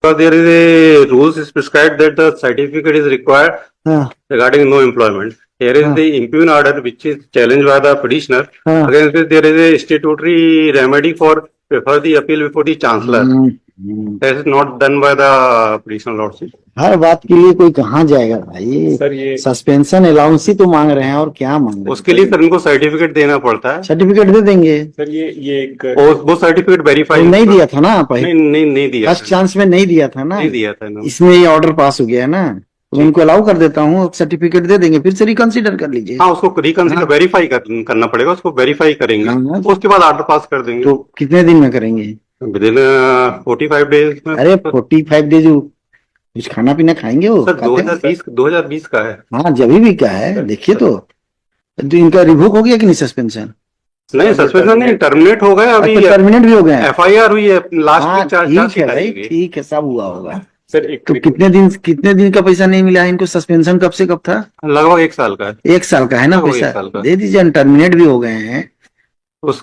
Because there is a rules is prescribed that the certificate is required regarding no employment. Here is the impugn order which is challenged by the petitioner. Against which there is a statutory remedy for the appeal before the chancellor. That is not done by the petitioner lordship. हर बात के लिए कोई कहाँ जाएगा भाई sir ये suspension allowance ही तो मांग रहे हैं और क्या मांग रहे हैं उसके लिए सर इनको सर्टिफिकेट देना पड़ता है सर्टिफिकेट दे देंगे सर ये एक वो सर्टिफिकेट वेरीफाई नहीं दिया था ना पहले नहीं दिया फर्स्ट चांस में नहीं दिया था ना नहीं दिया था इसमें ये ऑर्डर पास हो गया है ना तो उनको अलाउ कर देता हूँ सर्टिफिकेट दे देंगे फिर से रिकंसिडर कर लीजिए हाँ उसको रिकंसिडर वेरीफाई करना पड़ेगा उसको वेरीफाई करेंगे उसके बाद ऑर्डर पास कर देंगे तो कितने दिन में करेंगे विदिन 45 डेज में अरे 45 डेज कुछ खाना पीना खाएंगे वो सर 2020 का है हाँ जब भी का है देखिए तो इनका रिवोक हो गया कि नहीं सस्पेंशन नहीं सस्पेंशन नहीं टर्मिनेट हो गया अभी टर्मिनेट भी हो गया FIR हुई है लास्ट ठीक है भाई ठीक है सब हुआ होगा सर तो कितने दिन का पैसा नहीं मिला है इनको सस्पेंशन कब से कब था लगभग 1 साल का है 1 साल का है ना पैसा दे दीजिए टर्मिनेट भी हो गए हैं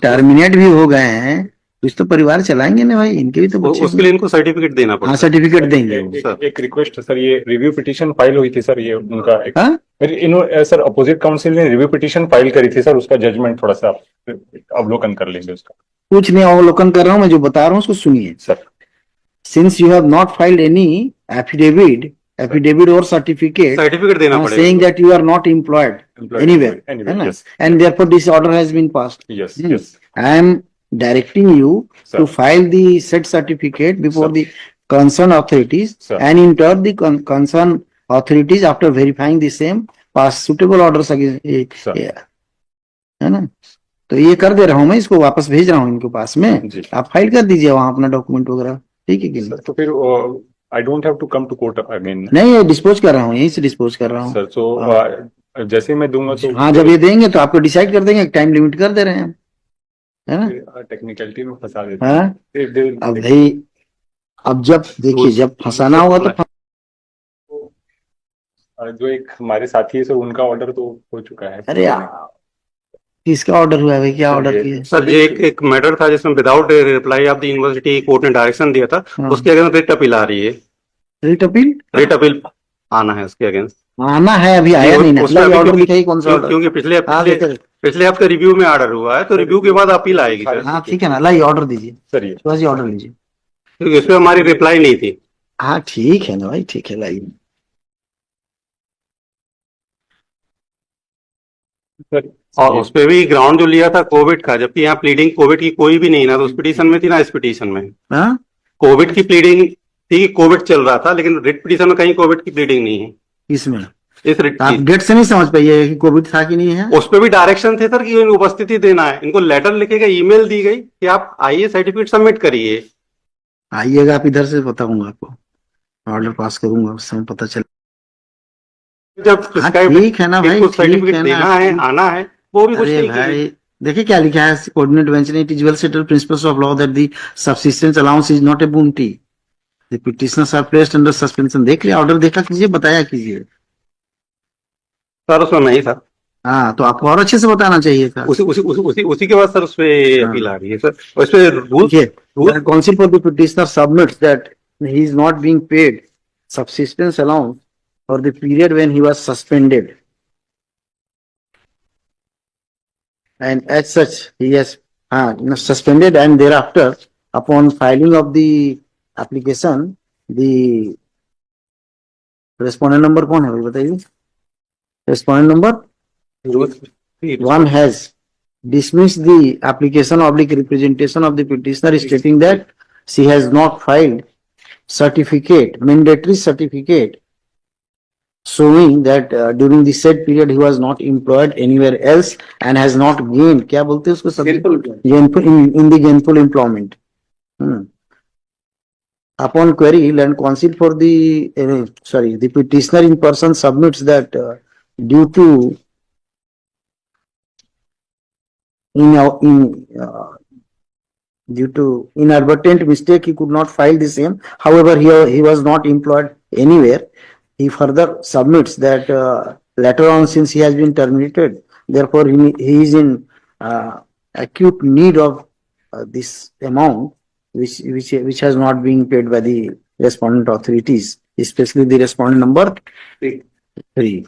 टर्मिनेट भी हो गए हैं कुछ तो परिवार चलाएंगे ना भाई इनके भी तो उसके लिए इनको सर्टिफिकेट देना पड़ता है सर्टिफिकेट देंगे एक रिक्वेस्ट सर ये रिव्यू पिटीशन फाइल हुई थी सर ये उनका सर अपोजिट काउंसिल ने रिव्यू पिटीशन फाइल करी थी सर उसका जजमेंट थोड़ा सा अवलोकन कर लेंगे उसका कुछ नहीं अवलोकन कर रहा हूँ मैं जो बता रहा हूँ उसको सुनिए sir since you have not filed any affidavit और सर्टिफिकेट देना पड़ेगा saying that you are not employed anywhere yes. and therefore this order has been passed yes I am directing you to file the said certificate before the concerned authorities and in turn the concerned authorities after verifying the same pass suitable orders against है ना तो ये कर दे रहा हूँ मैं इसको वापस भेज रहा हूँ इनके पास में आप फाइल कर दीजिए वहां अपना डॉक्यूमेंट वगैरह ठीक है कि नहीं तो फिर I don't have to come to court again नहीं डिस्पोज कर रहा हूँ यहीं से डिस्पोज कर रहा हूँ सर तो जैसे मैं दूंगा तो हाँ जब ये देंगे तो आपको डिसाइड कर देंगे टाइम लिमिट कर दे रहे हैं है ना टेक्निकलिटी में फंसा देते हैं अब भाई अब जब देखिए जब फंसाना होगा तो जो एक हमारे साथी है सर उनका ऑर्डर तो हो चुका है अरे किसका ऑर्डर हुआ है भाई क्या ऑर्डर किया सर ये एक मैटर था जिसमें without reply off the university court ने डायरेक्शन दिया था उसके अगेंस्ट रिट अपील आ रही है रिट अपील आना है उसके अगेंस्ट आना है अभी आया नहीं ना ऑर्डर लिखा है कौन सा क्योंकि पिछले हफ्ते रिव्यू में ऑर्डर हुआ है तो रिव्यू के बाद अपील आएगी सर हाँ ठीक है ना लाइए ऑर्डर दीजिए सर ये ऑर्डर लीजिए क्योंकि इसमें हमारी रिप्लाई नहीं थी हाँ ठीक है ना भाई ठीक है लाइए और उस पे भी ग्राउंड जो लिया था कोविड का जबकि यहाँ प्लीडिंग कोविड की कोई भी नहीं ना तो उस पिटीशन में थी ना इस पिटीशन में कोविड की प्लीडिंग थी कोविड चल रहा था लेकिन रिट पिटीशन में कहीं कोविड की प्लीडिंग नहीं है इसमें इस रिट आप डेट से नहीं समझ पाइए कि कोविड था कि नहीं है उस पर भी डायरेक्शन थे सर कि उपस्थिति देना है इनको लेटर लिखे गए ईमेल दी गई कि आप आइए सर्टिफिकेट सबमिट करिए आइएगा आप इधर से बताऊंगा आपको ऑर्डर पास करूंगा उस समय पता चले जब ठीक है ना भाई सर्टिफिकेट देना है आना है वो भी कुछ नहीं भाई देखिए क्या लिखा है कोऑर्डिनेट बेंच ने it is well settled principles of law that the subsistence allowance is not a bounty the petitioners are placed under suspension देख लिया ऑर्डर देखा कीजिए बताया कीजिए सर उसमें नहीं सर हाँ तो आपको और अच्छे से बताना चाहिए था उसी के बाद सर उस पे अपील आ रही है सर उस पे rule council for the petitioner submits that he is not being paid subsistence allowance for the period when he was suspended and as such he has suspended and thereafter upon filing of the application the respondent number कौन है भाई बताइए respondent number 1 has dismissed the application oblique representation of the petitioner stating that she has not filed certificate mandatory certificate showing that during the said period he was not employed anywhere else and has not gained क्या बोलते हैं उसको in the gainful employment upon query land counsel for the the petitioner in person submits that due to inadvertent mistake he could not file the same however he was not employed anywhere. He further submits that later on since he has been terminated therefore he is in acute need of this amount which has not been paid by the respondent authorities, especially the respondent number 3.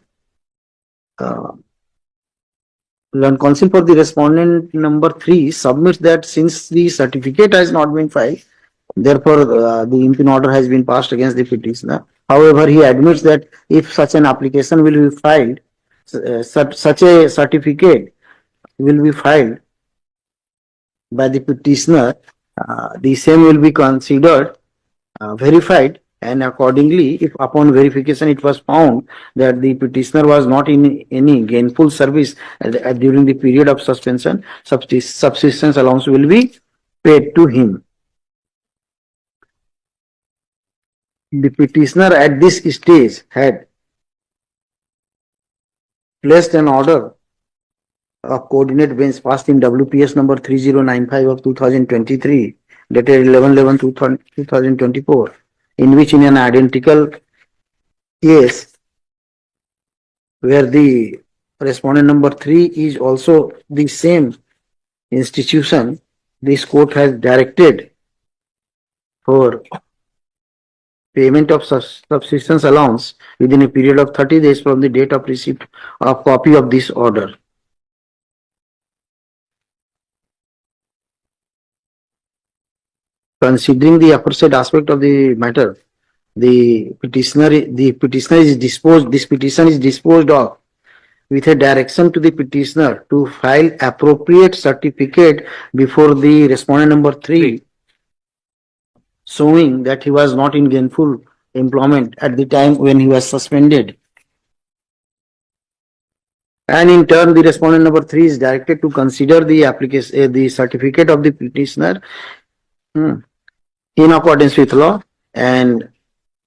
Learned counsel for the respondent number 3 submits that since the certificate has not been filed, therefore the impugn order has been passed against the petitioner. However, he admits that if such an application will be filed, such a certificate will be filed by the petitioner, the same will be considered verified, and accordingly, if upon verification it was found that the petitioner was not in any gainful service during the period of suspension, subsistence allowance will be paid to him. The petitioner at this stage had placed an order of coordinate bench passed in WPS number 3095 of 2023, dated 11/11/2024, in which in an identical case where the respondent number 3 is also the same institution, this court has directed for payment of subsistence allowance within a period of 30 days from the date of receipt of copy of this order. Considering the aforesaid aspect of the matter, this petition is disposed of with a direction to the petitioner to file appropriate certificate before the respondent number 3, showing that he was not in gainful employment at the time when he was suspended. And in turn, the respondent number 3 is directed to consider the application, the certificate of the petitioner in accordance with law and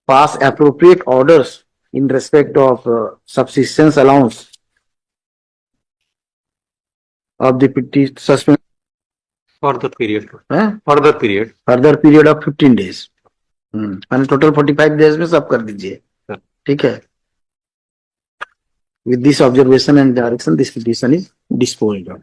pass appropriate orders in respect of subsistence allowance of the suspension Further period. further Further period. of 15 days. मैंने total 45 days में सब कर दीजिए. ठीक है. With this observation and direction, this petition is disposed of.